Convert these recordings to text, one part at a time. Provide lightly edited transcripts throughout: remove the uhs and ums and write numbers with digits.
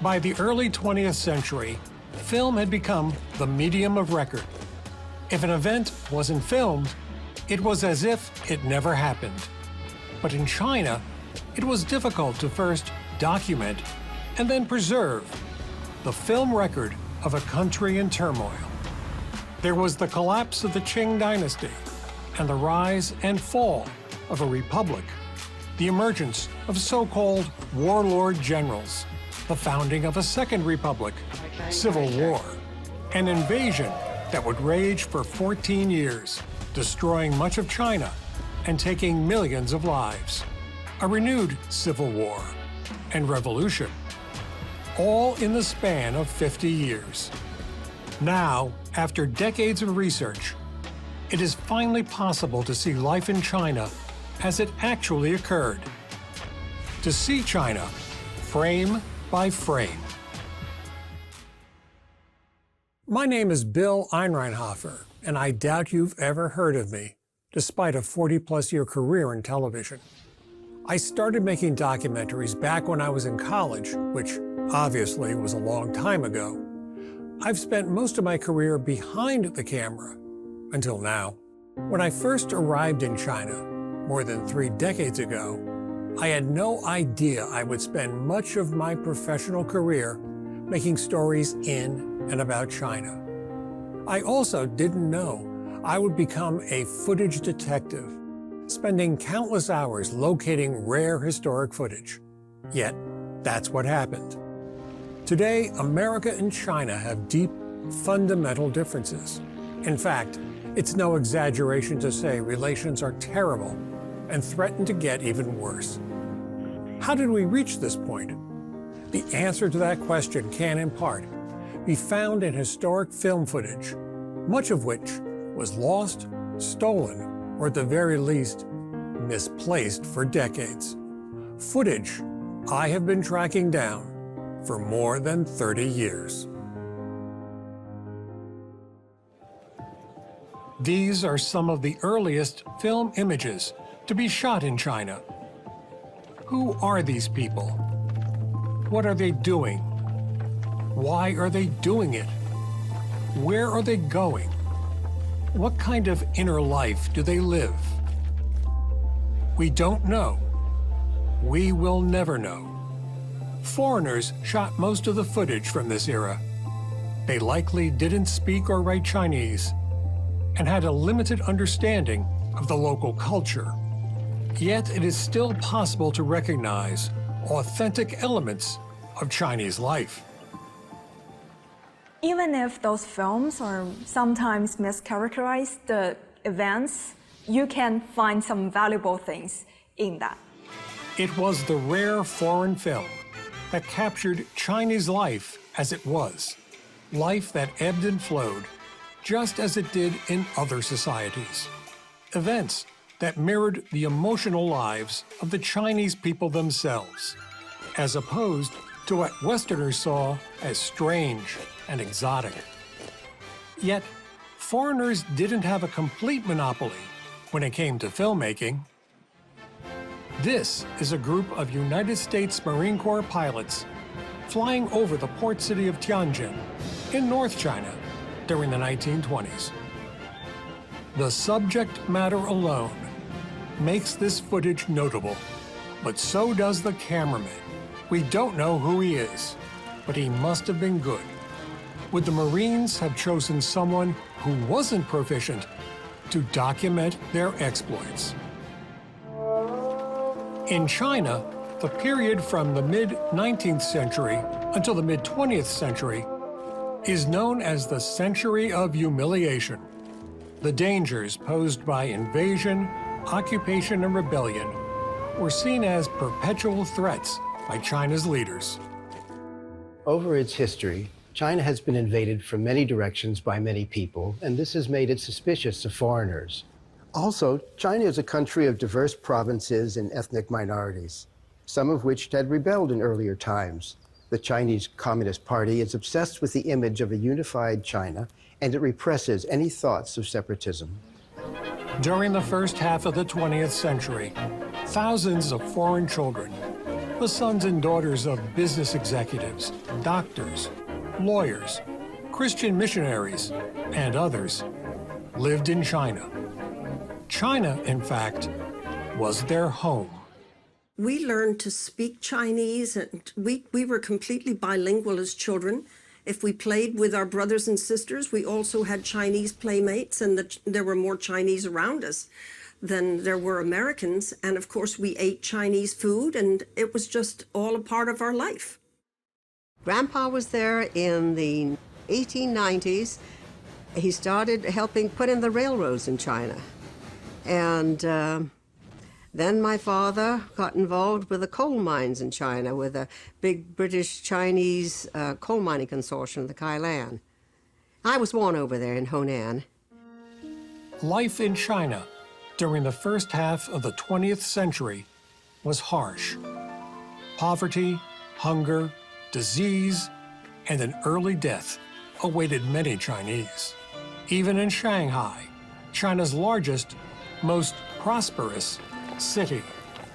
By the early 20th century, film had become the medium of record. If an event wasn't filmed, it was as if it never happened. But in China, it was difficult to first document and then preserve the film record of a country in turmoil. There was the collapse of the Qing dynasty and the rise and fall of a republic, the emergence of so-called warlord generals, the founding of a second republic, civil war, an invasion that would rage for 14 years, destroying much of China and taking millions of lives, a renewed civil war and revolution, all in the span of 50 years. Now, after decades of research, it is finally possible to see life in China as it actually occurred. To see China frame by frame. My name is Bill Einreinhofer, and I doubt you've ever heard of me, despite a 40-plus-year career in television. I started making documentaries back when I was in college, which obviously was a long time ago. I've spent most of my career behind the camera, until now. When I first arrived in China, more than 3 decades ago, I had no idea I would spend much of my professional career making stories in and about China. I also didn't know I would become a footage detective, spending countless hours locating rare historic footage. Yet, that's what happened. Today, America and China have deep, fundamental differences. In fact, it's no exaggeration to say relations are terrible and threaten to get even worse. How did we reach this point? The answer to that question can, in part, be found in historic film footage, much of which was lost, stolen, or at the very least, misplaced for decades. Footage I have been tracking down for more than 30 years. These are some of the earliest film images to be shot in China. Who are these people? What are they doing? Why are they doing it? Where are they going? What kind of inner life do they live? We don't know. We will never know. Foreigners shot most of the footage from this era. They likely didn't speak or write Chinese and had a limited understanding of the local culture. Yet it is still possible to recognize authentic elements of Chinese life. Even if those films are sometimes mischaracterize the events, you can find some valuable things in that. It was the rare foreign film that captured Chinese life as it was, life that ebbed and flowed, just as it did in other societies. Events that mirrored the emotional lives of the Chinese people themselves, as opposed to what Westerners saw as strange and exotic. Yet, foreigners didn't have a complete monopoly when it came to filmmaking. This is a group of United States Marine Corps pilots flying over the port city of Tianjin in North China during the 1920s. The subject matter alone makes this footage notable, but so does the cameraman. We don't know who he is, but he must have been good. Would the Marines have chosen someone who wasn't proficient to document their exploits? In China, the period from the mid-19th century until the mid-20th century is known as the Century of Humiliation. The dangers posed by invasion, occupation, and rebellion were seen as perpetual threats by China's leaders. Over its history, China has been invaded from many directions by many people, and this has made it suspicious of foreigners. Also, China is a country of diverse provinces and ethnic minorities, some of which had rebelled in earlier times. The Chinese Communist Party is obsessed with the image of a unified China, and it represses any thoughts of separatism. During the first half of the 20th century, thousands of foreign children, The sons and daughters of business executives, doctors, lawyers, Christian missionaries, and others lived in China. China, in fact, was their home. We learned to speak Chinese, and we were completely bilingual as children. If we played with our brothers and sisters, we also had Chinese playmates, and there were more Chinese around us than there were Americans. And of course, we ate Chinese food, and it was just all a part of our life. Grandpa was there in the 1890s. He started helping put in the railroads in China. And then my father got involved with the coal mines in China, with a big British-Chinese coal mining consortium, the Kailan. I was born over there in Honan. Life in China during the first half of the 20th century was harsh. Poverty, hunger, disease, and an early death awaited many Chinese. Even in Shanghai, China's largest, most prosperous city.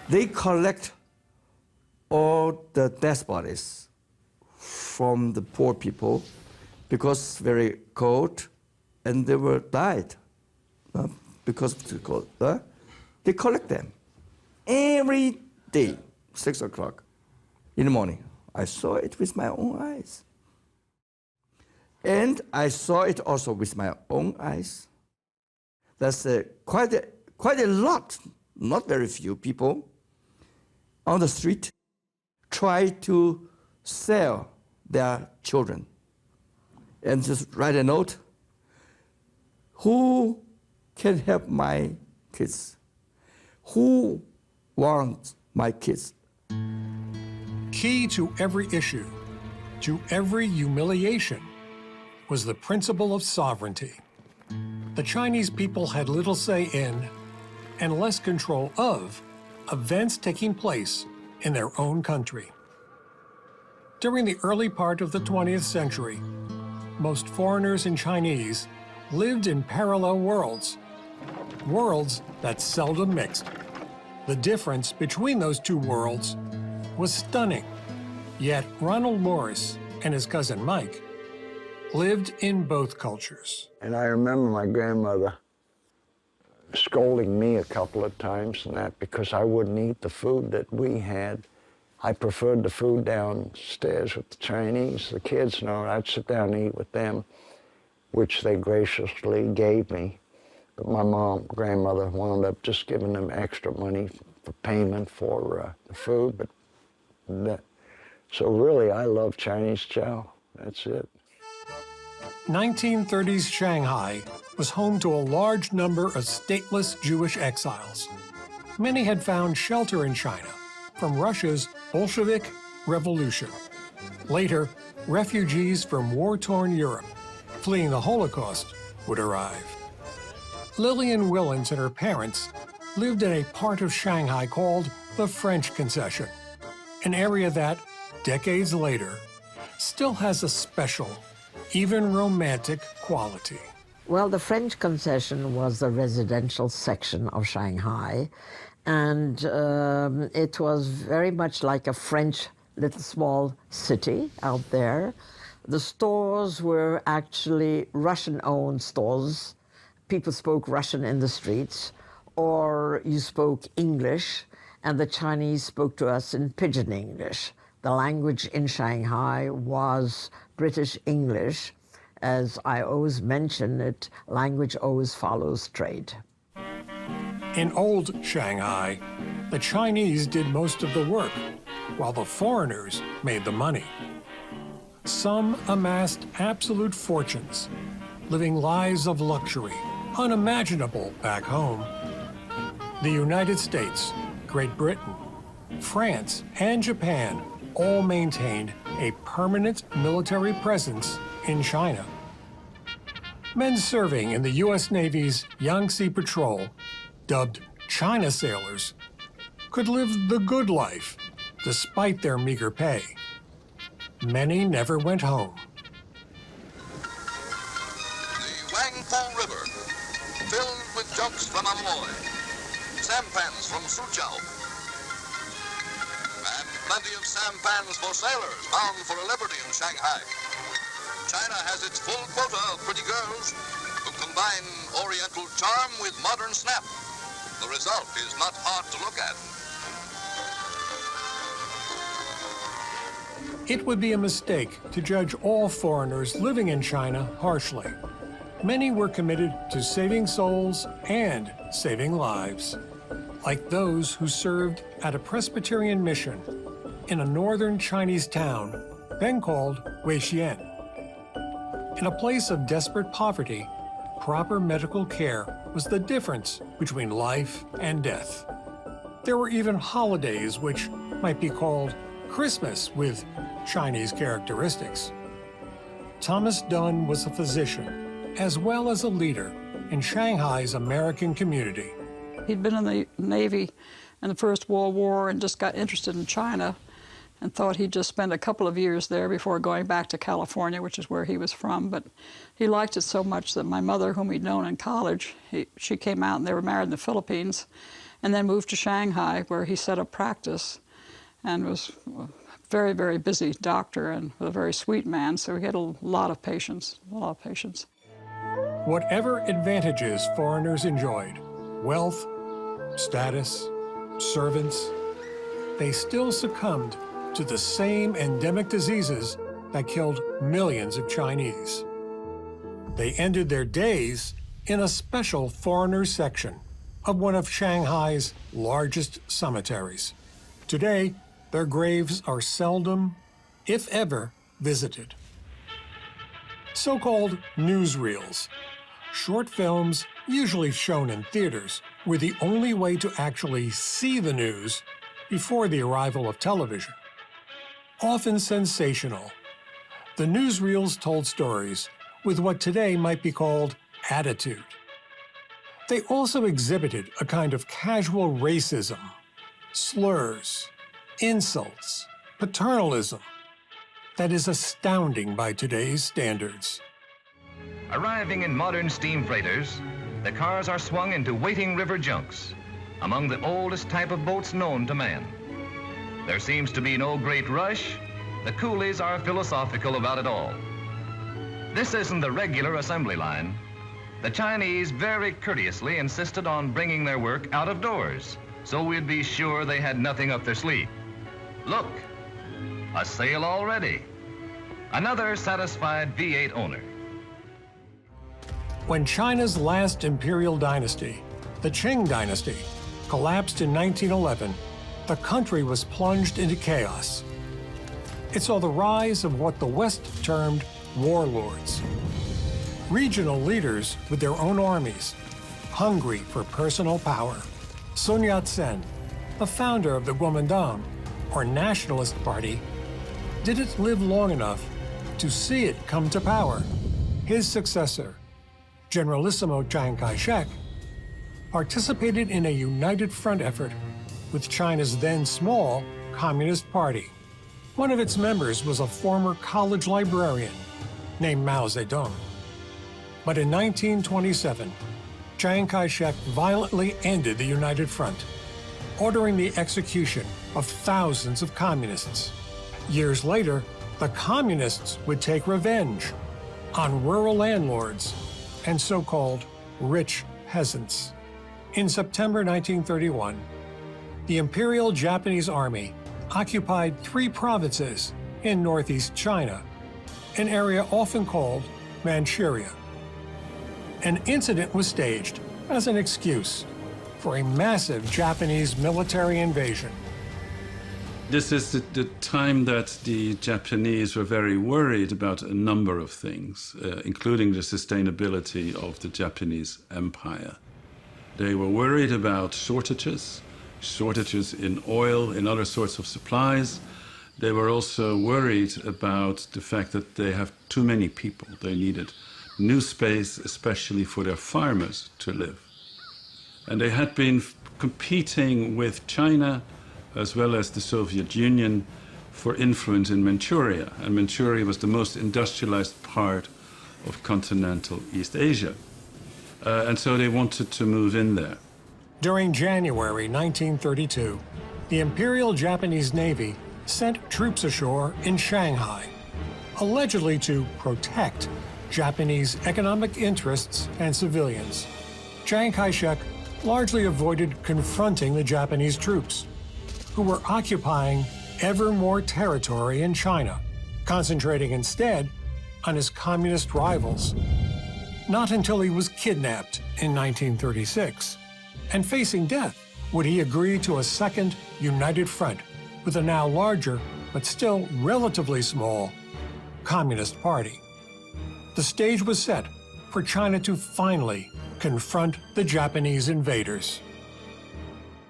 They collect all the dead bodies from the poor people because it's very cold, and they were died because it's cold. They collect them every day, 6 o'clock in the morning. I saw it with my own eyes. And I saw it also with my own eyes. That's quite a lot, not very few people on the street try to sell their children and just write a note. Who can help my kids? Who wants my kids? Key to every issue, to every humiliation, was the principle of sovereignty. The Chinese people had little say in, and less control of, events taking place in their own country. During the early part of the 20th century, most foreigners and Chinese lived in parallel worlds, worlds that seldom mixed. The difference between those two worlds was stunning. Yet Ronald Morris and his cousin Mike lived in both cultures. And I remember my grandmother scolding me a couple of times and that because I wouldn't eat the food that we had. I preferred the food downstairs with the Chinese. The kids know I'd sit down and eat with them, which they graciously gave me. But my grandmother wound up just giving them extra money for payment for the food. So really, I love Chinese chow. That's it. 1930s Shanghai was home to a large number of stateless Jewish exiles. Many had found shelter in China from Russia's Bolshevik Revolution. Later, refugees from war-torn Europe fleeing the Holocaust would arrive. Lillian Willens and her parents lived in a part of Shanghai called the French Concession, an area that, decades later, still has a special, even romantic quality. Well, the French Concession was the residential section of Shanghai, and it was very much like a French little small city out there. The stores were actually Russian-owned stores. People spoke Russian in the streets, or you spoke English, and the Chinese spoke to us in Pidgin English. The language in Shanghai was British English. As I always mention it, language always follows trade. In old Shanghai, the Chinese did most of the work, while the foreigners made the money. Some amassed absolute fortunes, living lives of luxury, unimaginable back home. The United States, Great Britain, France, and Japan all maintained a permanent military presence in China. Men serving in the U.S. Navy's Yangtze Patrol, dubbed China sailors, could live the good life despite their meager pay. Many never went home. The Wangfall River, filled with junks from Amoy, sampans from Suzhou, and plenty of sampans for sailors bound for a liberty in Shanghai. China has its full quota of pretty girls who combine oriental charm with modern snap. The result is not hard to look at. It would be a mistake to judge all foreigners living in China harshly. Many were committed to saving souls and saving lives, like those who served at a Presbyterian mission in a northern Chinese town, then called Weixian. In a place of desperate poverty, proper medical care was the difference between life and death. There were even holidays which might be called Christmas with Chinese characteristics. Thomas Dunn was a physician as well as a leader in Shanghai's American community. He'd been in the Navy in the First World War and just got interested in China and thought he'd just spend a couple of years there before going back to California, which is where he was from. But he liked it so much that my mother, whom he'd known in college, she came out and they were married in the Philippines and then moved to Shanghai, where he set up practice and was a very, very busy doctor and a very sweet man, so he had a lot of patience, Whatever advantages foreigners enjoyed, wealth, status, servants, they still succumbed to the same endemic diseases that killed millions of Chinese. They ended their days in a special foreigners section of one of Shanghai's largest cemeteries. Today, their graves are seldom, if ever, visited. So-called newsreels, short films usually shown in theaters, were the only way to actually see the news before the arrival of television. Often sensational, the newsreels told stories with what today might be called attitude. They also exhibited a kind of casual racism, slurs, insults, paternalism that is astounding by today's standards. Arriving in modern steam freighters, the cars are swung into waiting river junks, among the oldest type of boats known to man. There seems to be no great rush. The coolies are philosophical about it all. This isn't the regular assembly line. The Chinese very courteously insisted on bringing their work out of doors, so we'd be sure they had nothing up their sleeve. Look, a sale already. Another satisfied V8 owner. When China's last imperial dynasty, the Qing dynasty, collapsed in 1911, the country was plunged into chaos. It saw the rise of what the West termed warlords. Regional leaders with their own armies, hungry for personal power. Sun Yat-sen, the founder of the Kuomintang, or Nationalist Party, didn't live long enough to see it come to power. His successor, Generalissimo Chiang Kai-shek, participated in a united front effort with China's then small Communist Party. One of its members was a former college librarian named Mao Zedong. But in 1927, Chiang Kai-shek violently ended the United Front, ordering the execution of thousands of communists. Years later, the communists would take revenge on rural landlords and so-called rich peasants. In September 1931, the Imperial Japanese Army occupied 3 provinces in northeast China, an area often called Manchuria. An incident was staged as an excuse for a massive Japanese military invasion. This is the time that the Japanese were very worried about a number of things, including the sustainability of the Japanese empire. They were worried about shortages in oil, in other sorts of supplies. They were also worried about the fact that they have too many people. They needed new space, especially for their farmers to live. And they had been competing with China as well as the Soviet Union for influence in Manchuria. And Manchuria was the most industrialized part of continental East Asia. And so they wanted to move in there. During January 1932, the Imperial Japanese Navy sent troops ashore in Shanghai, allegedly to protect Japanese economic interests and civilians. Chiang Kai-shek largely avoided confronting the Japanese troops, who were occupying ever more territory in China, concentrating instead on his communist rivals. Not until he was kidnapped in 1936 and facing death would he agree to a second united front with a now larger, but still relatively small, Communist Party. The stage was set for China to finally confront the Japanese invaders.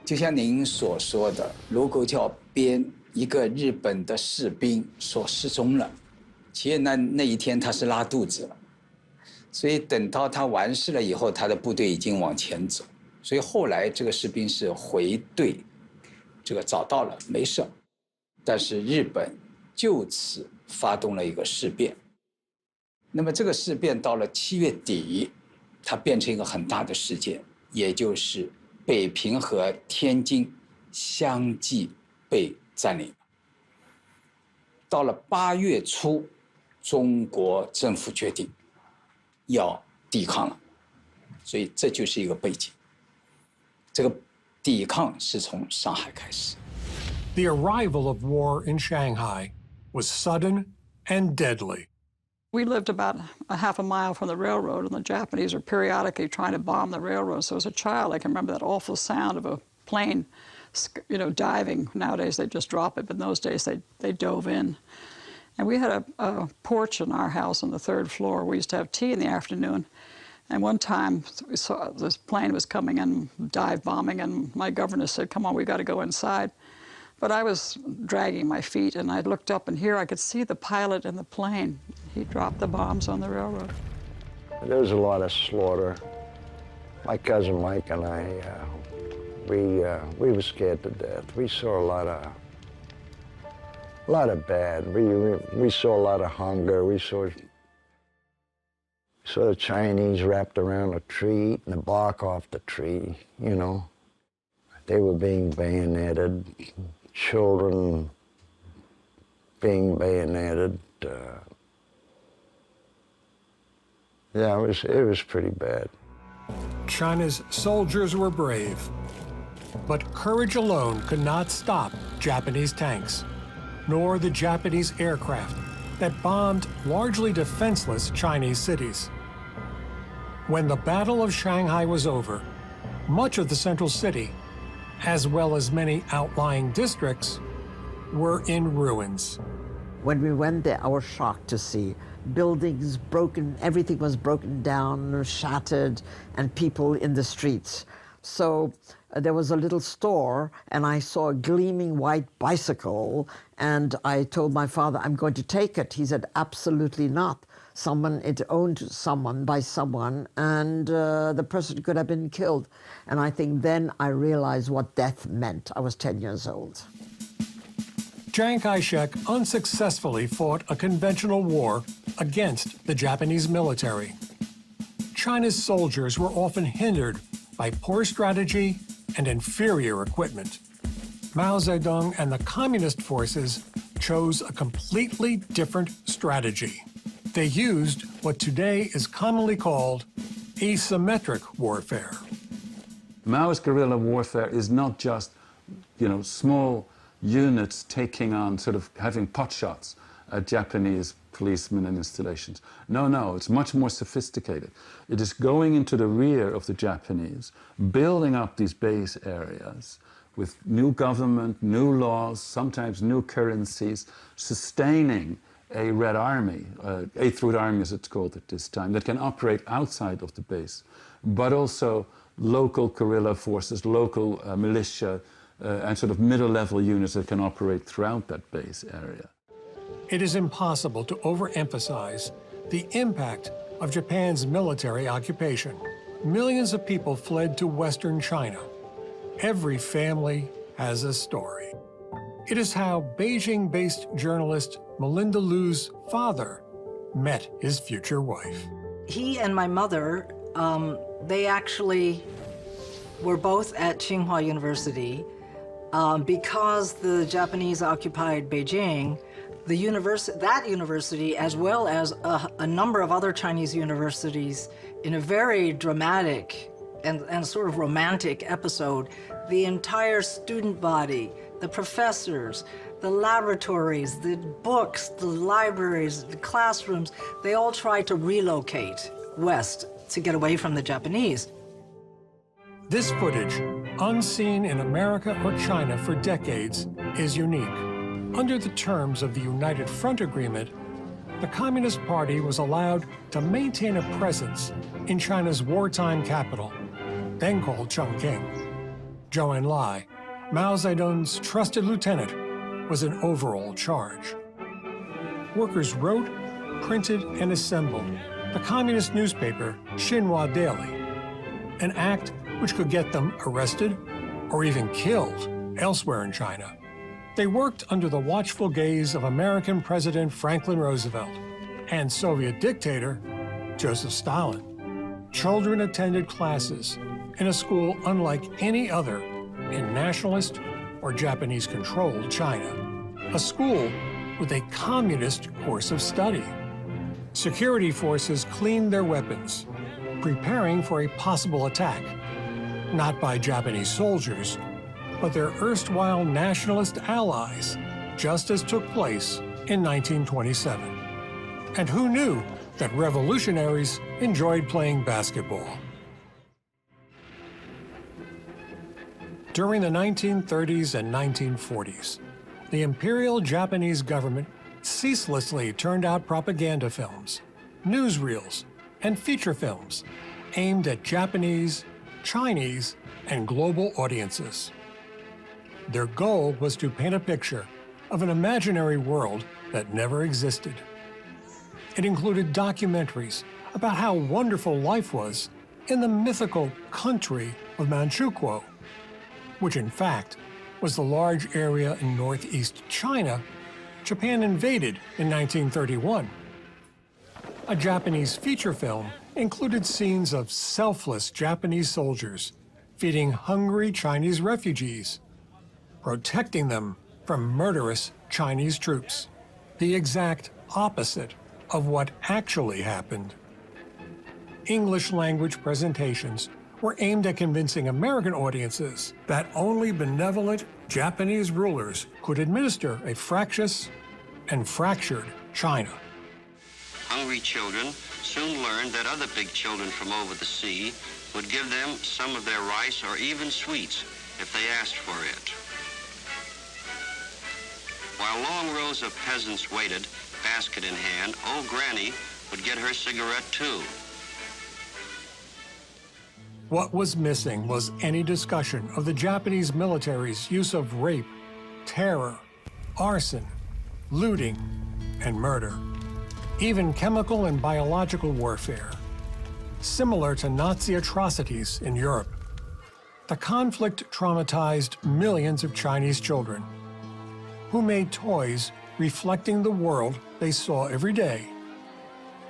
就像您所说的，卢沟桥边一个日本的士兵所失踪了，其实那一天他是拉肚子了，所以等到他完事了以后，他的部队已经往前走，所以后来这个士兵是回队，这个找到了没事，但是日本就此发动了一个事变。那么这个事变到了7月底，它变成一个很大的事件，也就是北平和天津相继被占领。到了8月初，中国政府决定要抵抗了，所以这就是一个背景。这个抵抗是从上海开始。The arrival of war in Shanghai was sudden and deadly. We lived about a half a mile from the railroad, and the Japanese were periodically trying to bomb the railroad. So as a child, I can remember that awful sound of a plane, you know, diving. Nowadays, they just drop it, but in those days, they dove in. And we had a porch in our house on the 3rd floor. We used to have tea in the afternoon. And one time, we saw this plane was coming in, dive bombing, and my governess said, "Come on, we got to go inside." But I was dragging my feet, and I looked up, and here I could see the pilot in the plane. He dropped the bombs on the railroad. There was a lot of slaughter. My cousin Mike and I, we were scared to death. We saw a lot of bad. We saw a lot of hunger. We saw the Chinese wrapped around a tree, eating the bark off the tree, you know. They were being bayoneted. Children being bayoneted. Yeah, it was pretty bad. China's soldiers were brave, but courage alone could not stop Japanese tanks, nor the Japanese aircraft that bombed largely defenseless Chinese cities. When the Battle of Shanghai was over, much of the central city, as well as many outlying districts, were in ruins. When we went there, I was shocked to see buildings broken, everything was broken down, shattered, and people in the streets. So there was a little store, and I saw a gleaming white bicycle, and I told my father, "I'm going to take it." He said, "Absolutely not. It owned someone by someone, and the person could have been killed." And I think then I realized what death meant. I was 10 years old. Chiang Kai-shek unsuccessfully fought a conventional war against the Japanese military. China's soldiers were often hindered by poor strategy and inferior equipment. Mao Zedong and the communist forces chose a completely different strategy. They used what today is commonly called asymmetric warfare. Maoist guerrilla warfare is not just, you know, small units taking on, sort of having potshots at Japanese policemen and installations. No, it's much more sophisticated. It is going into the rear of the Japanese, building up these base areas with new government, new laws, sometimes new currencies, sustaining a Red Army, Eighth Route Army as it's called at this time, that can operate outside of the base, but also local guerrilla forces, local militia, and sort of middle-level units that can operate throughout that base area. It is impossible to overemphasize the impact of Japan's military occupation. Millions of people fled to Western China. Every family has a story. It is how Beijing-based journalist Melinda Liu's father met his future wife. He and my mother, they actually were both at Tsinghua University. Because the Japanese occupied Beijing, that university, as well as a number of other Chinese universities, in a very dramatic and sort of romantic episode, the entire student body, the professors, the laboratories, the books, the libraries, the classrooms, they all tried to relocate west to get away from the Japanese. This footage, unseen in America or China for decades, is unique. Under the terms of the United Front Agreement, the Communist Party was allowed to maintain a presence in China's wartime capital, then called Chongqing. Zhou Enlai, Mao Zedong's trusted lieutenant, was in overall charge. Workers wrote, printed, and assembled the communist newspaper Xinhua Daily, an act which could get them arrested or even killed elsewhere in China. They worked under the watchful gaze of American President Franklin Roosevelt and Soviet dictator Joseph Stalin. Children attended classes in a school unlike any other in nationalist or Japanese-controlled China, a school with a communist course of study. Security forces cleaned their weapons, preparing for a possible attack, not by Japanese soldiers, but their erstwhile nationalist allies, just as took place in 1927. And who knew that revolutionaries enjoyed playing basketball? During the 1930s and 1940s, the Imperial Japanese government ceaselessly turned out propaganda films, newsreels, and feature films aimed at Japanese, Chinese, and global audiences. Their goal was to paint a picture of an imaginary world that never existed. It included documentaries about how wonderful life was in the mythical country of Manchukuo, which in fact was the large area in northeast China Japan invaded in 1931. A Japanese feature film included scenes of selfless Japanese soldiers feeding hungry Chinese refugees, protecting them from murderous Chinese troops, the exact opposite of what actually happened. English language presentations were aimed at convincing American audiences that only benevolent Japanese rulers could administer a fractious and fractured China. Hungry children soon learned that other big children from over the sea would give them some of their rice or even sweets if they asked for it. While long rows of peasants waited, basket in hand, old Granny would get her cigarette too. What was missing was any discussion of the Japanese military's use of rape, terror, arson, looting, and murder, even chemical and biological warfare, similar to Nazi atrocities in Europe. The conflict traumatized millions of Chinese children who made toys reflecting the world they saw every day,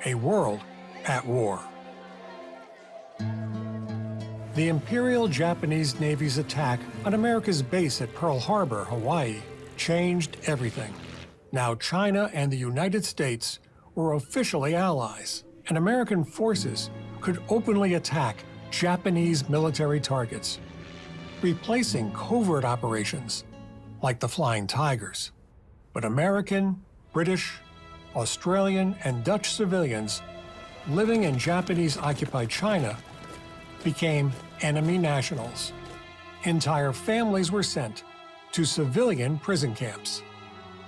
a world at war. The Imperial Japanese Navy's attack on America's base at Pearl Harbor, Hawaii, changed everything. Now China and the United States were officially allies, and American forces could openly attack Japanese military targets, replacing covert operations like the Flying Tigers. But American, British, Australian, and Dutch civilians living in Japanese-occupied China became enemy nationals. Entire families were sent to civilian prison camps.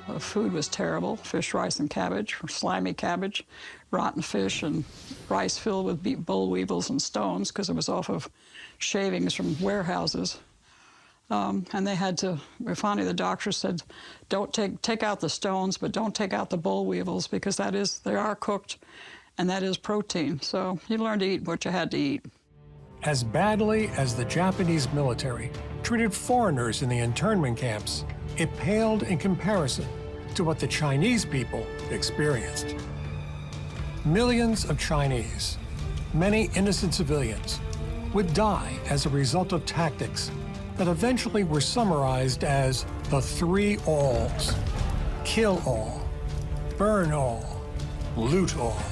The food was terrible: fish, rice, and cabbage, slimy cabbage, rotten fish, and rice filled with boll weevils and stones, because it was off of shavings from warehouses. And they had to, finally the doctor said, don't take out the stones, but don't take out the boll weevils, because they are cooked, and that is protein. So you learned to eat what you had to eat. As badly as the Japanese military treated foreigners in the internment camps, it paled in comparison to what the Chinese people experienced. Millions of Chinese, many innocent civilians, would die as a result of tactics that eventually were summarized as the 3 alls: kill all, burn all, loot all.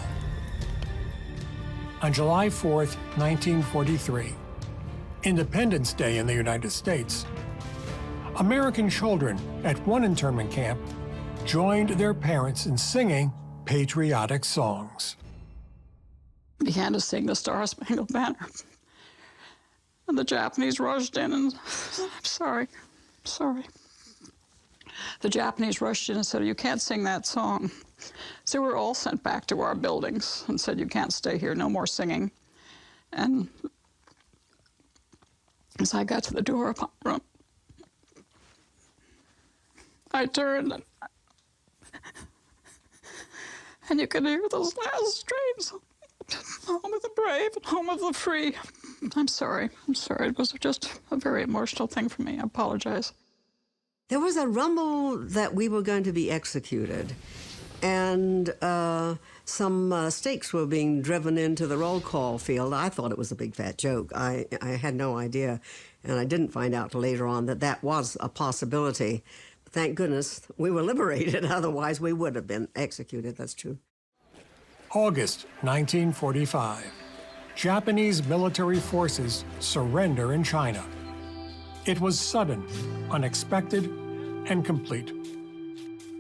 On July 4th, 1943, Independence Day in the United States, American children at one internment camp joined their parents in singing patriotic songs. Began to sing the Star-Spangled Banner. And the Japanese rushed in and, I'm sorry. The Japanese rushed in and said, you can't sing that song. So we were all sent back to our buildings and said, you can't stay here, no more singing. And as I got to the door of my room, I turned and you could hear those last strains. Home of the brave and home of the free. I'm sorry. It was just a very emotional thing for me. I apologize. There was a rumble that we were going to be executed, and some stakes were being driven into the roll call field. I thought it was a big fat joke. I had no idea, and I didn't find out till later on that that was a possibility. Thank goodness we were liberated, otherwise we would have been executed, that's true. August 1945. Japanese military forces surrender in China. It was sudden, unexpected, and complete.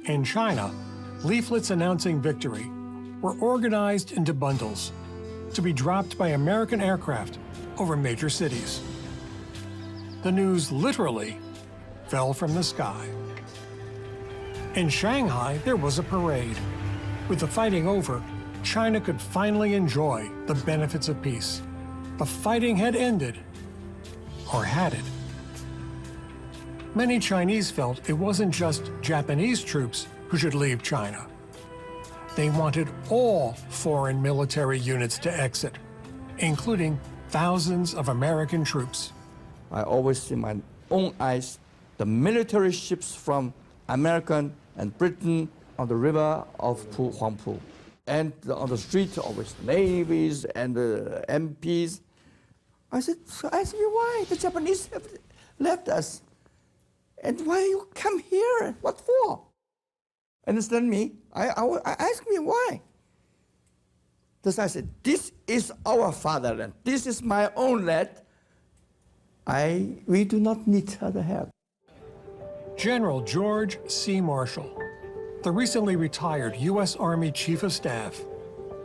In China, leaflets announcing victory were organized into bundles to be dropped by American aircraft over major cities. The news literally fell from the sky. In Shanghai, there was a parade. With the fighting over, China could finally enjoy the benefits of peace. The fighting had ended, or had it? Many Chinese felt it wasn't just Japanese troops who should leave China. They wanted all foreign military units to exit, including thousands of American troops. I always see my own eyes the military ships from American and Britain on the river of Huangpu. And on the street, always navies and MPs. I said, ask me why the Japanese have left us. And why you come here? What for? Understand me? I ask me why. Because I said, this is our fatherland. This is my own land. We do not need other help. General George C. Marshall, the recently retired U.S. Army Chief of Staff,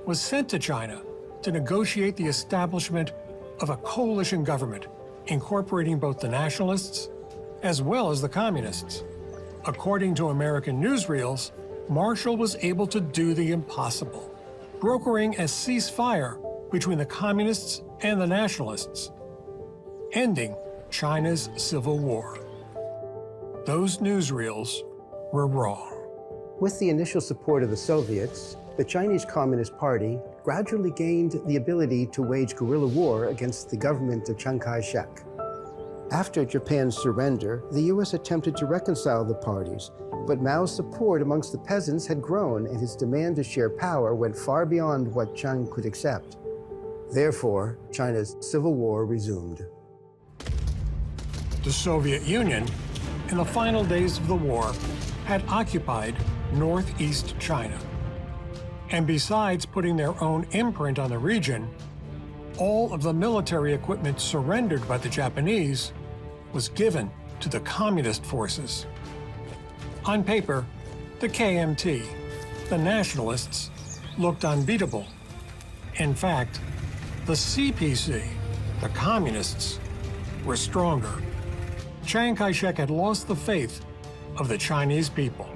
was sent to China to negotiate the establishment of a coalition government incorporating both the nationalists as well as the communists. According to American newsreels, Marshall was able to do the impossible, brokering a ceasefire between the communists and the nationalists, ending China's civil war. Those newsreels were wrong. With the initial support of the Soviets, the Chinese Communist Party gradually gained the ability to wage guerrilla war against the government of Chiang Kai-shek. After Japan's surrender, the U.S. attempted to reconcile the parties, but Mao's support amongst the peasants had grown, and his demand to share power went far beyond what Chiang could accept. Therefore, China's civil war resumed. The Soviet Union, in the final days of the war, had occupied northeast China. And besides putting their own imprint on the region, all of the military equipment surrendered by the Japanese was given to the communist forces. On paper, the KMT, the nationalists, looked unbeatable. In fact, the CPC, the communists, were stronger. Chiang Kai-shek had lost the faith of the Chinese people.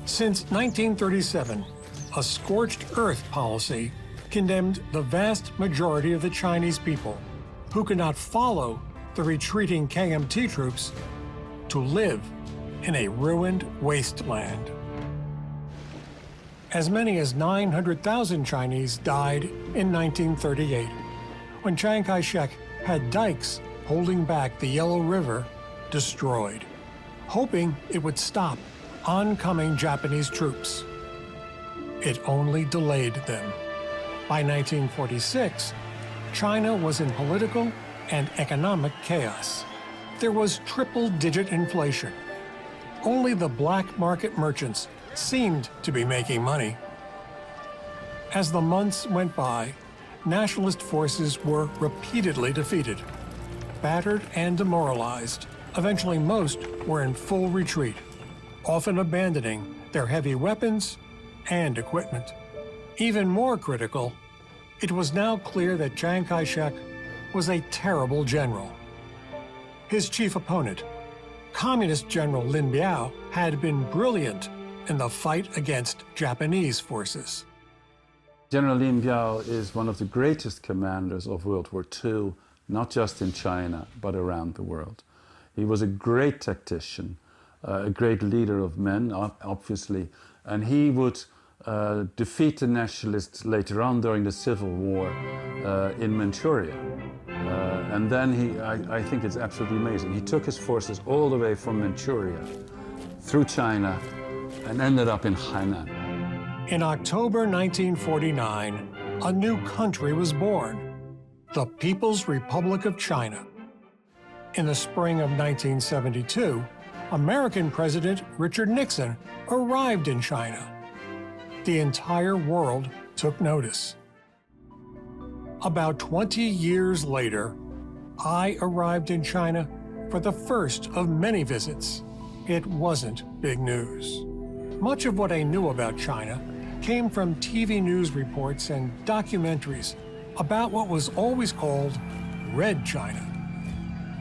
Since 1937, a scorched earth policy condemned the vast majority of the Chinese people who could not follow the retreating KMT troops to live in a ruined wasteland. As many as 900,000 Chinese died in 1938 when Chiang Kai-shek had dikes holding back the Yellow River destroyed, hoping it would stop oncoming Japanese troops. It only delayed them. By 1946, China was in political and economic chaos. There was triple-digit inflation. Only the black market merchants seemed to be making money. As the months went by, nationalist forces were repeatedly defeated, battered and demoralized. Eventually, most were in full retreat, often abandoning their heavy weapons and equipment. Even more critical, it was now clear that Chiang Kai-shek was a terrible general. His chief opponent, Communist General Lin Biao, had been brilliant in the fight against Japanese forces. General Lin Biao is one of the greatest commanders of World War II, not just in China, but around the world. He was a great tactician, a great leader of men, obviously, and he would defeat the nationalists later on during the Civil War in Manchuria. And then I think it's absolutely amazing. He took his forces all the way from Manchuria through China and ended up in Hainan. In October 1949, a new country was born, the People's Republic of China. In the spring of 1972, American President Richard Nixon arrived in China. The entire world took notice. About 20 years later, I arrived in China for the first of many visits. It wasn't big news. Much of what I knew about China came from TV news reports and documentaries about what was always called Red China.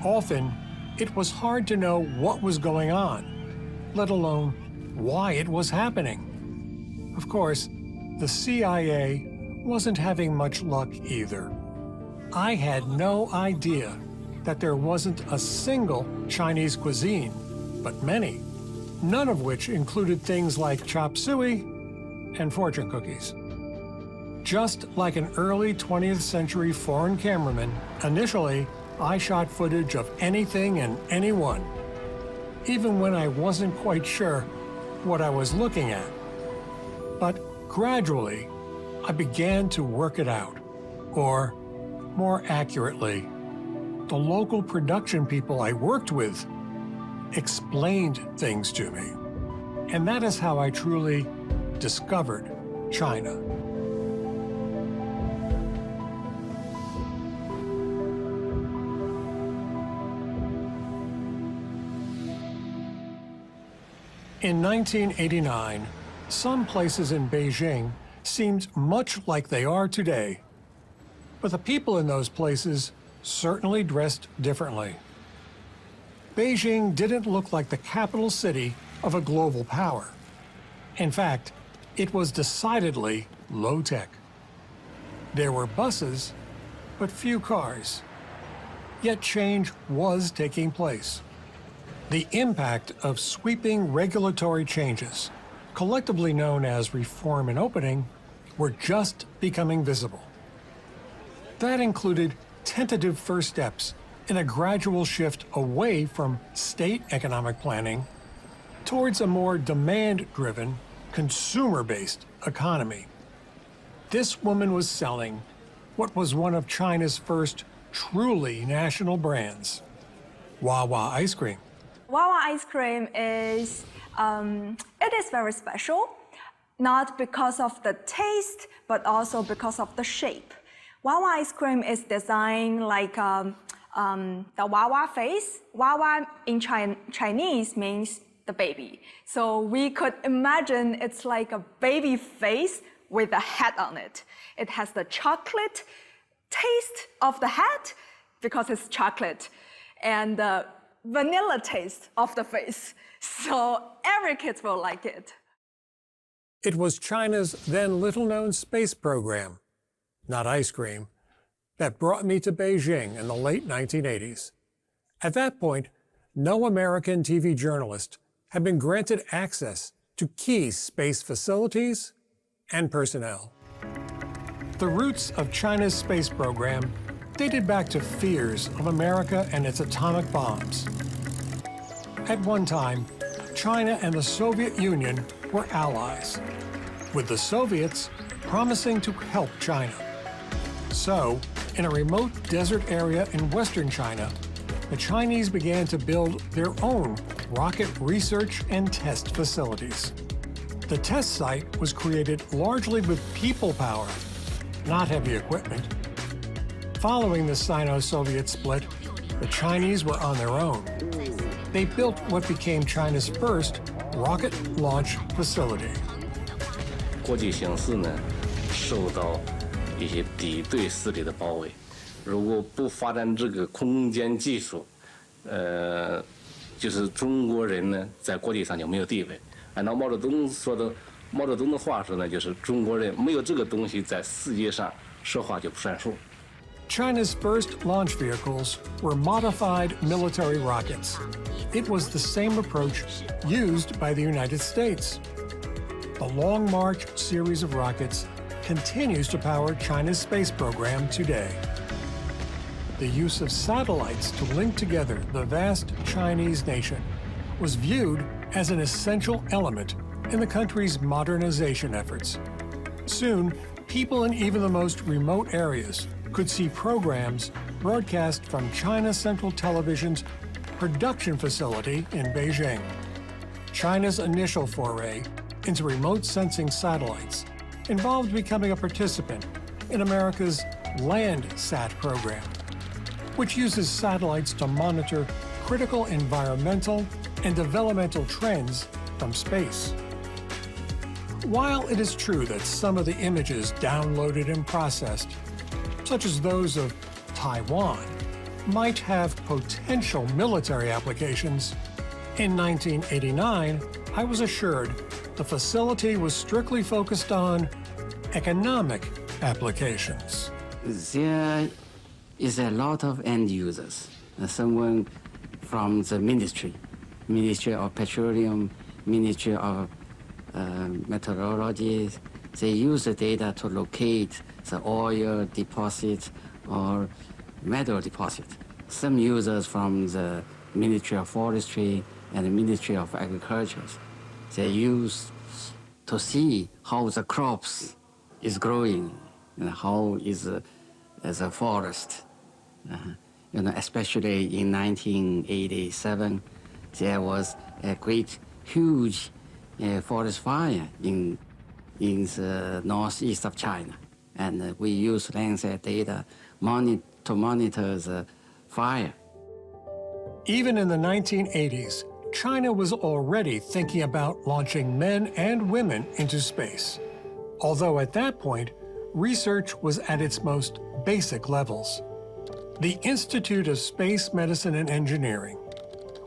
Often, it was hard to know what was going on, let alone why it was happening. Of course, the CIA wasn't having much luck either. I had no idea that there wasn't a single Chinese cuisine, but many, none of which included things like chop suey and fortune cookies. Just like an early 20th century foreign cameraman, initially, I shot footage of anything and anyone, even when I wasn't quite sure what I was looking at. But gradually, I began to work it out, or more accurately, the local production people I worked with explained things to me. And that is how I truly discovered China. In 1989, some places in Beijing seemed much like they are today. But the people in those places certainly dressed differently. Beijing didn't look like the capital city of a global power. In fact, it was decidedly low-tech. There were buses, but few cars. Yet change was taking place. The impact of sweeping regulatory changes, collectively known as reform and opening, were just becoming visible. That included tentative first steps in a gradual shift away from state economic planning towards a more demand-driven, consumer-based economy. This woman was selling what was one of China's first truly national brands, Wawa ice cream. Wawa ice cream is, it is very special, not because of the taste, but also because of the shape. Wawa ice cream is designed like the Wawa face. Wawa in Chinese means the baby. So we could imagine it's like a baby face with a hat on it. It has the chocolate taste of the hat because it's chocolate, and the vanilla taste of the face. So every kid will like it. It was China's then little-known space program, not ice cream, that brought me to Beijing in the late 1980s. At that point, no American TV journalist had been granted access to key space facilities and personnel. The roots of China's space program dated back to fears of America and its atomic bombs. At one time, China and the Soviet Union were allies, with the Soviets promising to help China. So, in a remote desert area in western China, the Chinese began to build their own rocket research and test facilities. The test site was created largely with people power, not heavy equipment. Following the Sino-Soviet split, the Chinese were on their own. They built what became China's first rocket launch facility. 国际形势呢，受到一些敌对势力的包围。如果不发展这个空间技术，就是中国人呢，在国际上就没有地位。按照毛泽东的话说呢，就是中国人没有这个东西，在世界上说话就不算数。 China's first launch vehicles were modified military rockets. It was the same approach used by the United States. The Long March series of rockets continues to power China's space program today. The use of satellites to link together the vast Chinese nation was viewed as an essential element in the country's modernization efforts. Soon, people in even the most remote areas could see programs broadcast from China Central Television's production facility in Beijing. China's initial foray into remote sensing satellites involved becoming a participant in America's Landsat program, which uses satellites to monitor critical environmental and developmental trends from space. While it is true that some of the images downloaded and processed, such as those of Taiwan, might have potential military applications, in 1989, I was assured the facility was strictly focused on economic applications. There is a lot of end users. Someone from the Ministry of Petroleum, Ministry of Meteorology, they use the data to locate the oil deposit or metal deposit. Some users from the Ministry of Forestry and the Ministry of Agriculture, they use to see how the crops is growing and how is the forest. Especially in 1987, there was a great, huge forest fire in the northeast of China. And we use Landsat data to monitor the fire. Even in the 1980s, China was already thinking about launching men and women into space. Although at that point, research was at its most basic levels. The Institute of Space Medicine and Engineering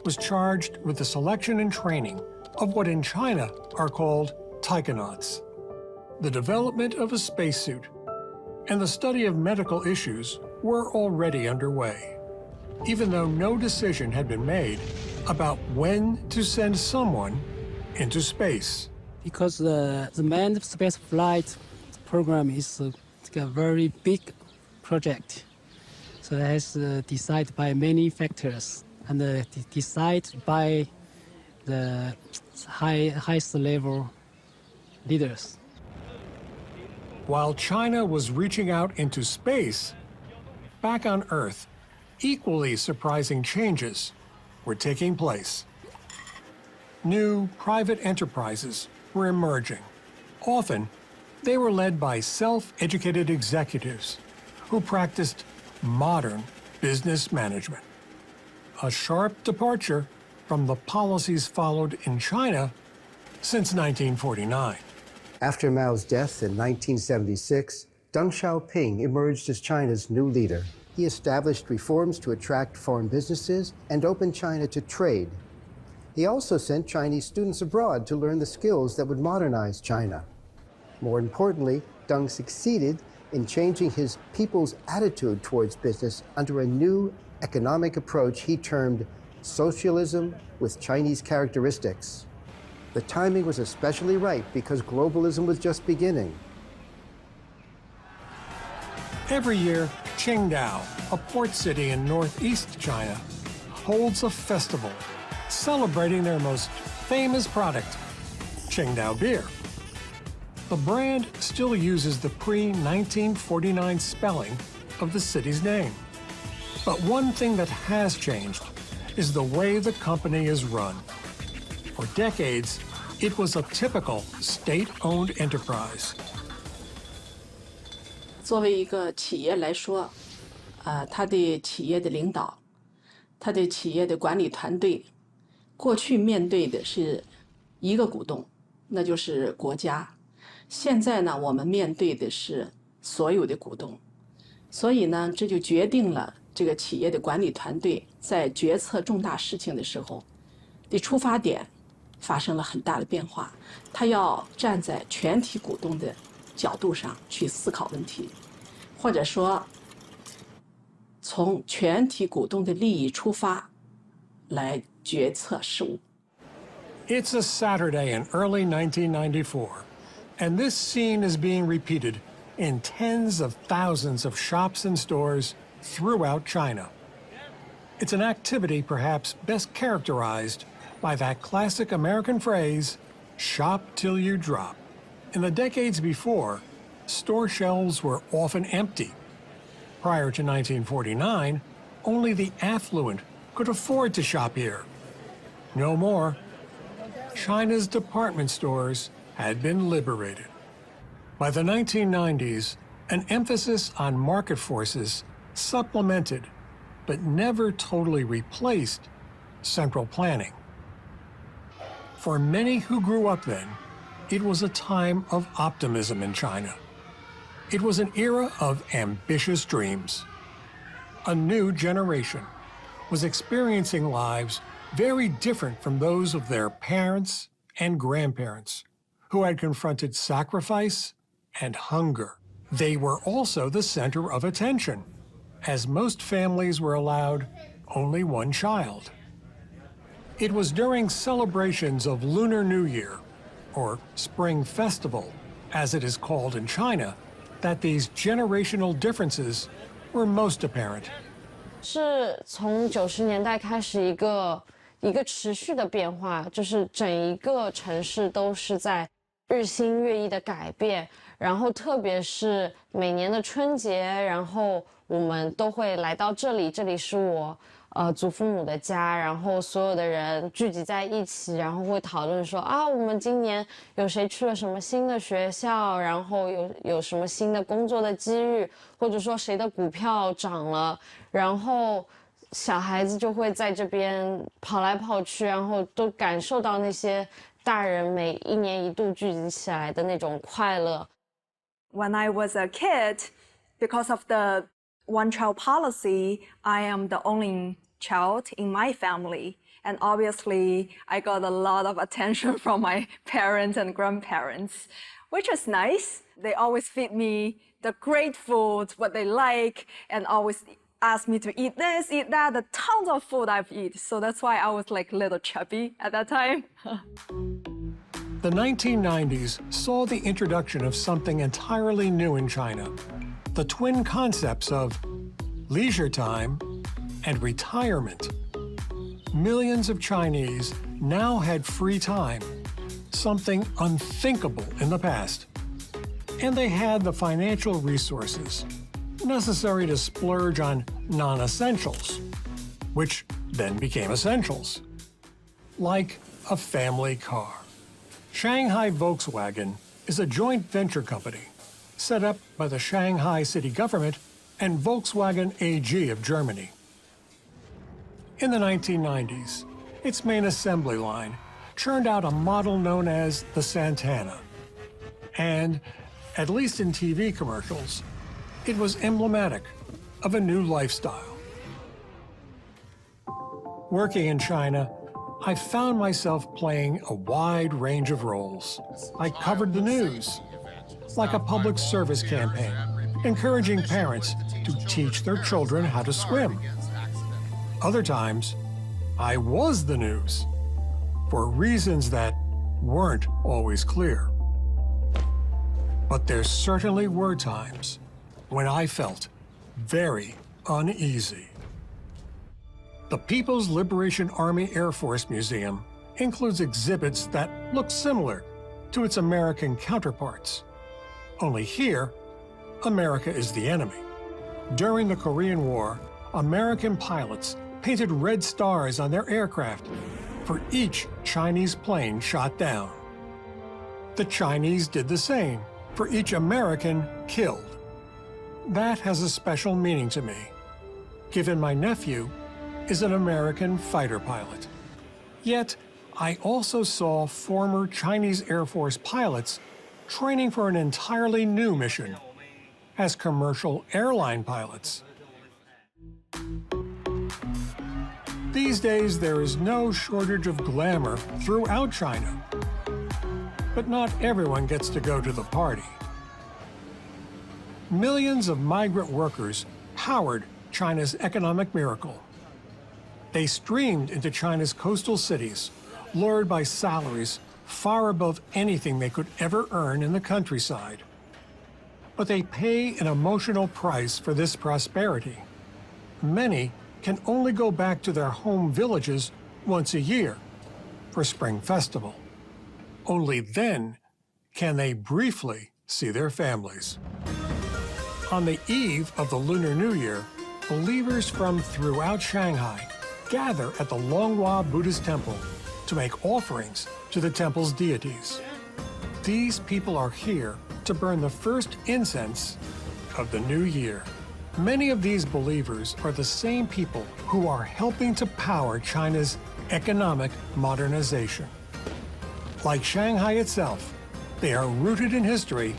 was charged with the selection and training of what in China are called taikonauts. The development of a spacesuit and the study of medical issues were already underway, even though no decision had been made about when to send someone into space. Because the manned space flight program is a very big project. So it has decided by many factors and decided by the highest level leaders. While China was reaching out into space, back on Earth, equally surprising changes were taking place. New private enterprises were emerging. Often, they were led by self-educated executives who practiced modern business management. A sharp departure from the policies followed in China since 1949. After Mao's death in 1976, Deng Xiaoping emerged as China's new leader. He established reforms to attract foreign businesses and open China to trade. He also sent Chinese students abroad to learn the skills that would modernize China. More importantly, Deng succeeded in changing his people's attitude towards business under a new economic approach he termed socialism with Chinese characteristics. The timing was especially right because globalism was just beginning. Every year, Qingdao, a port city in northeast China, holds a festival celebrating their most famous product, Qingdao beer. The brand still uses the pre-1949 spelling of the city's name. But one thing that has changed is the way the company is run. For decades, it was a typical state-owned enterprise. 作为一个企业来说，它的企业的领导，它的企业的管理团队，过去面对的是一个股东，那就是国家。现在呢，我们面对的是所有的股东，所以呢，这就决定了这个企业的管理团队在决策重大事情的时候的出发点发生了很大的变化。他要站在全体股东的角度上去思考问题，或者说从全体股东的利益出发来决策事务。 It's a Saturday in early 1994, and this scene is being repeated in tens of thousands of shops and stores throughout China. It's an activity perhaps best characterized by that classic American phrase, shop till you drop. In the decades before, store shelves were often empty. Prior to 1949, only the affluent could afford to shop here. No more. China's department stores had been liberated. By the 1990s, an emphasis on market forces supplemented, but never totally replaced, central planning. For many who grew up then, it was a time of optimism in China. It was an era of ambitious dreams. A new generation was experiencing lives very different from those of their parents and grandparents, who had confronted sacrifice and hunger. They were also the center of attention, as most families were allowed only one child. It was during celebrations of Lunar New Year, or Spring Festival, as it is called in China, that these generational differences were most apparent. 是从90年代开始一个持续的变化，就是整一个城市都是在日新月异的改变，然后特别是每年的春节，然后我们都会来到这里，这里是我祖父母的家，然后所有的人聚集在一起，然后会讨论说啊，我们今年有谁去了什么新的学校，然后有什么新的工作的机遇，或者说谁的股票涨了，然后小孩子就会在这边跑来跑去，然后都感受到那些大人每一年一度聚集起来的那种快乐。When I was a kid, because of the one-child policy, I am the only child in my family. And obviously, I got a lot of attention from my parents and grandparents, which is nice. They always feed me the great food, what they like, and always ask me to eat this, eat that, the tons of food I've eaten. So that's why I was like a little chubby at that time. The 1990s saw the introduction of something entirely new in China, the twin concepts of leisure time and retirement. Millions of Chinese now had free time, something unthinkable in the past. And they had the financial resources necessary to splurge on non-essentials, which then became essentials, like a family car. Shanghai Volkswagen is a joint venture company set up by the Shanghai city government and Volkswagen AG of Germany. In the 1990s, its main assembly line churned out a model known as the Santana. And, at least in TV commercials, it was emblematic of a new lifestyle. Working in China, I found myself playing a wide range of roles. I covered the news, like a public service campaign, encouraging parents to teach their children how to swim. Other times, I was the news, for reasons that weren't always clear. But there certainly were times when I felt very uneasy. The People's Liberation Army Air Force Museum includes exhibits that look similar to its American counterparts. Only here, America is the enemy. During the Korean War, American pilots painted red stars on their aircraft for each Chinese plane shot down. The Chinese did the same for each American killed. That has a special meaning to me, given my nephew is an American fighter pilot. Yet, I also saw former Chinese Air Force pilots training for an entirely new mission as commercial airline pilots. These days, there is no shortage of glamour throughout China. But not everyone gets to go to the party. Millions of migrant workers powered China's economic miracle. They streamed into China's coastal cities, lured by salaries far above anything they could ever earn in the countryside. But they pay an emotional price for this prosperity. Many can only go back to their home villages once a year for Spring Festival. Only then can they briefly see their families. On the eve of the Lunar New Year, believers from throughout Shanghai gather at the Longhua Buddhist Temple to make offerings to the temple's deities. These people are here to burn the first incense of the new year. Many of these believers are the same people who are helping to power China's economic modernization. Like Shanghai itself, they are rooted in history,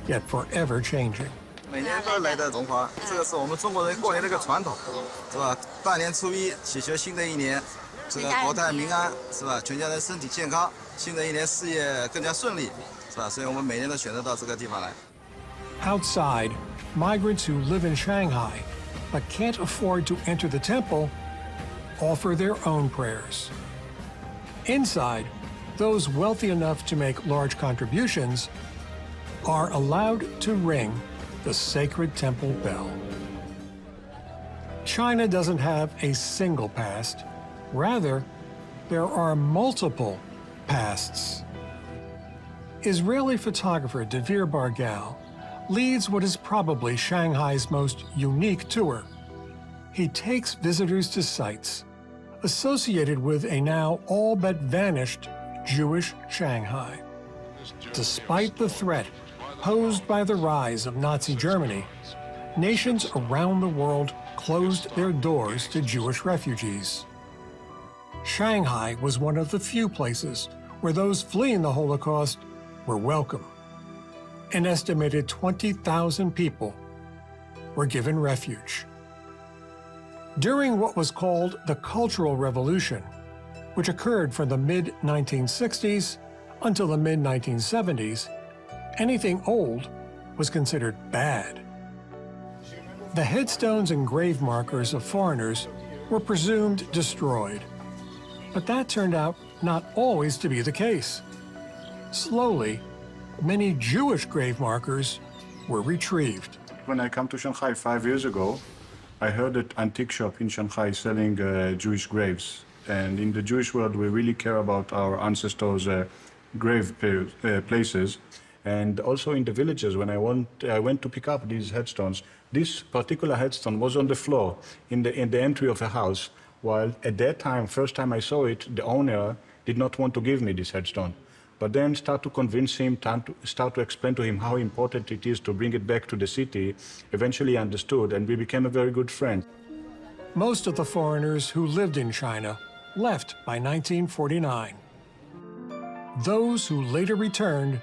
yet forever changing. 每年都来的龙华，这个是我们中国人过年的一个传统，是吧？大年初一祈求新的一年，这个国泰民安，是吧？全家人身体健康，新的一年事业更加顺利，是吧？所以我们每年都选择到这个地方来。Outside, migrants who live in Shanghai but can't afford to enter the temple offer their own prayers. Inside, those wealthy enough to make large contributions are allowed to ring the sacred temple bell. China doesn't have a single past. Rather, there are multiple pasts. Israeli photographer Devir Bargal leads what is probably Shanghai's most unique tour. He takes visitors to sites associated with a now all but vanished Jewish Shanghai. Despite the threat posed by the rise of Nazi Germany, nations around the world closed their doors to Jewish refugees. Shanghai was one of the few places where those fleeing the Holocaust were welcome. An estimated 20,000 people were given refuge. During what was called the Cultural Revolution, which occurred from the mid-1960s until the mid-1970s, anything old was considered bad. The headstones and grave markers of foreigners were presumed destroyed. But that turned out not always to be the case. Slowly, many Jewish grave markers were retrieved. When I came to Shanghai 5 years ago, I heard an antique shop in Shanghai selling Jewish graves. And in the Jewish world, we really care about our ancestors' grave places. And also in the villages, when I went to pick up these headstones, this particular headstone was on the floor in the entry of a house, while at that time, first time I saw it, the owner did not want to give me this headstone. But then start to convince him, start to explain to him how important it is to bring it back to the city. Eventually he understood, and we became a very good friend. Most of the foreigners who lived in China left by 1949. Those who later returned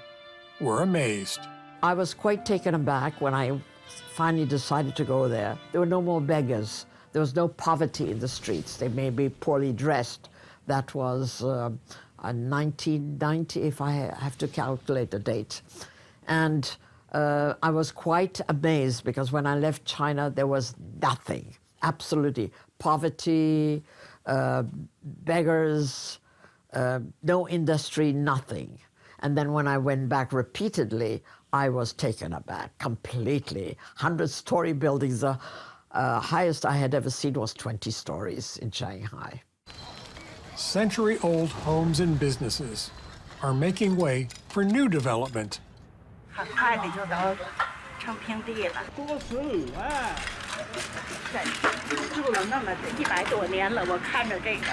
were amazed. I was quite taken aback when I finally decided to go there. There were no more beggars. There was no poverty in the streets. They may be poorly dressed. That was 1990, if I have to calculate the date. And I was quite amazed because when I left China, there was nothing, absolutely. Poverty, beggars, no industry, nothing. And then when I went back repeatedly, I was taken aback completely. 100-story buildings, the highest I had ever seen was 20 stories in Shanghai. Century-old homes and businesses are making way for new development. 住了那么100多年了，我看着这个。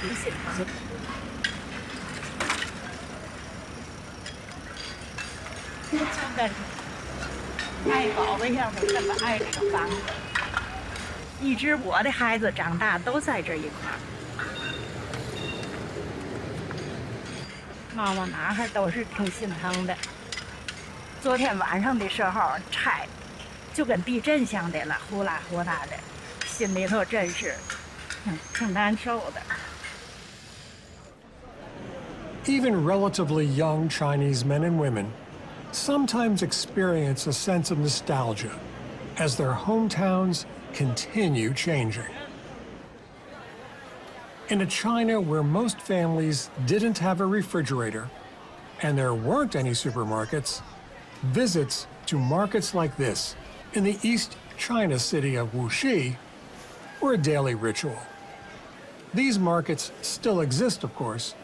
你写吧。就跟爱宝贝样的这么爱这个房子，一直我的孩子长大都在这一块儿。妈妈男孩都是挺心疼的。昨天晚上的时候拆，就跟地震像的了，呼啦呼啦的，心里头真是挺难受的。Even relatively young Chinese men and women sometimes experience a sense of nostalgia as their hometowns continue changing. In a China where most families didn't have a refrigerator and there weren't any supermarkets, visits to markets like this in the East China city of Wuxi were a daily ritual. These markets still exist, of course,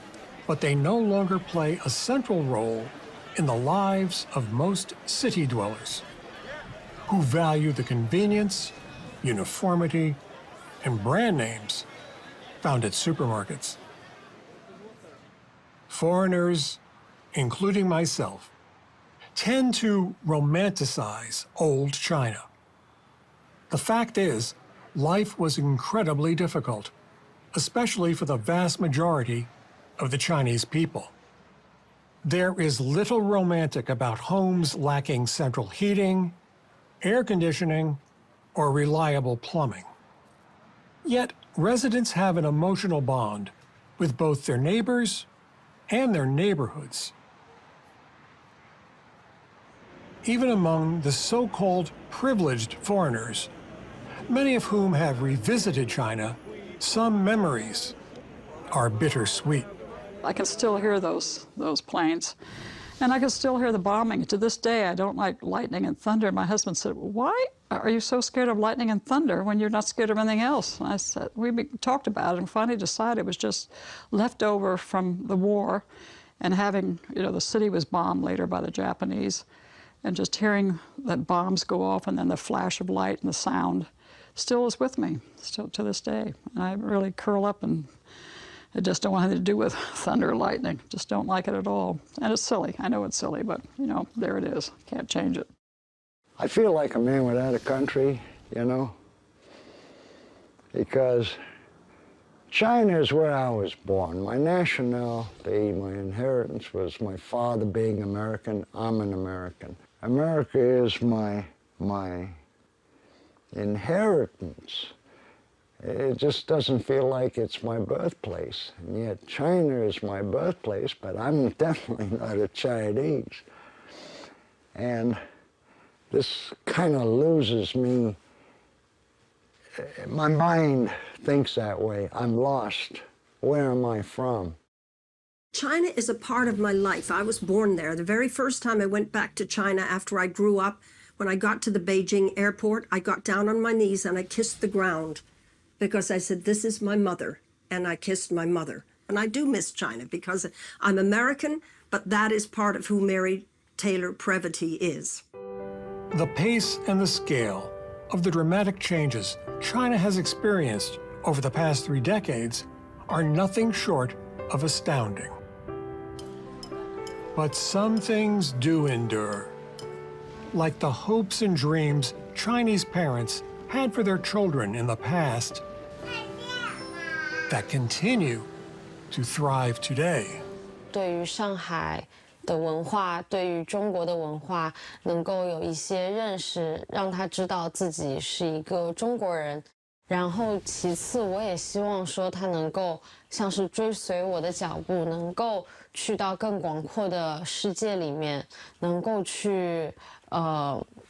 but they no longer play a central role in the lives of most city dwellers who value the convenience, uniformity, and brand names found at supermarkets. Foreigners, including myself, tend to romanticize old China. The fact is, life was incredibly difficult, especially for the vast majority of the Chinese people. There is little romantic about homes lacking central heating, air conditioning, or reliable plumbing. Yet, residents have an emotional bond with both their neighbors and their neighborhoods. Even among the so-called privileged foreigners, many of whom have revisited China, some memories are bittersweet. I can still hear those planes, and I can still hear the bombing. To this day, I don't like lightning and thunder. My husband said, "Why are you so scared of lightning and thunder when you're not scared of anything else?" And I said, we talked about it and finally decided it was just leftover from the war and having, the city was bombed later by the Japanese, and just hearing that bombs go off and then the flash of light and the sound still is with me, still to this day. And I really curl up and I just don't want anything to do with thunder or lightning. Just don't like it at all. And it's silly. I know it's silly, but, there it is. Can't change it. I feel like a man without a country, because China is where I was born. My nationality, my inheritance was my father being American. I'm an American. America is my inheritance. It just doesn't feel like it's my birthplace. And yet China is my birthplace, but I'm definitely not a Chinese. And this kind of loses me. My mind thinks that way. I'm lost. Where am I from? China is a part of my life. I was born there. The very first time I went back to China after I grew up, when I got to the Beijing airport, I got down on my knees and I kissed the ground because I said, this is my mother, and I kissed my mother. And I do miss China because I'm American, but that is part of who Mary Taylor Previte is. The pace and the scale of the dramatic changes China has experienced over the past 3 decades are nothing short of astounding. But some things do endure, like the hopes and dreams Chinese parents had for their children in the past that continue to thrive today. 对于上海的文化，对于中国的文化，能够有一些认识，让他知道自己是一个中国人。然后其次，我也希望说他能够像是追随我的脚步，能够去到更广阔的世界里面，能够去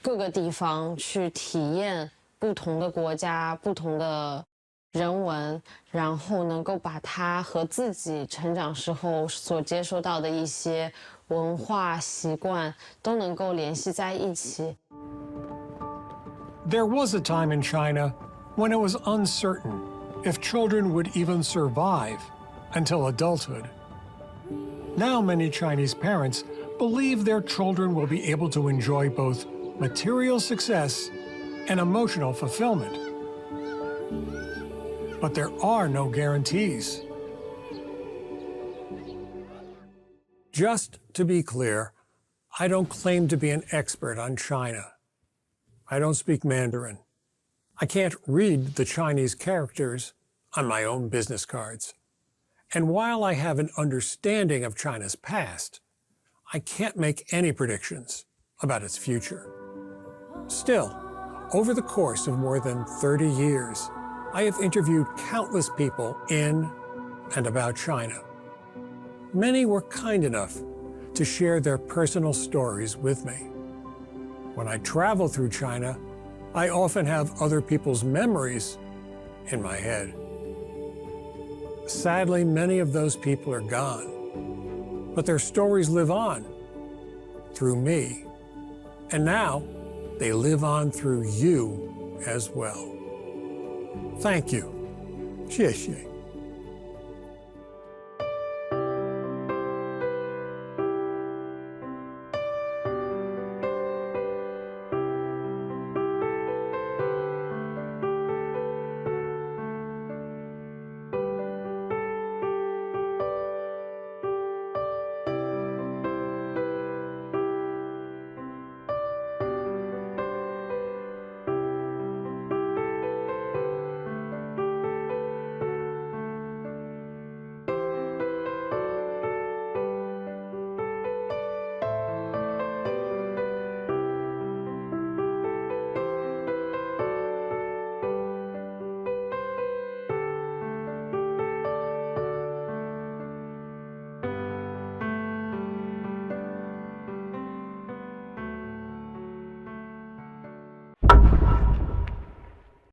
各个地方去体验不同的国家、不同的人文，然后能够把它和自己成长时候所接受到的一些文化习惯都能够联系在一起。There was a time in China when it was uncertain if children would even survive until adulthood. Now many Chinese parents believe their children will be able to enjoy both material success and emotional fulfillment. But there are no guarantees. Just to be clear, I don't claim to be an expert on China. I don't speak Mandarin. I can't read the Chinese characters on my own business cards. And while I have an understanding of China's past, I can't make any predictions about its future. Still, over the course of more than 30 years, I have interviewed countless people in and about China. Many were kind enough to share their personal stories with me. When I travel through China, I often have other people's memories in my head. Sadly, many of those people are gone, but their stories live on through me. And now they live on through you as well. Thank you. 谢谢.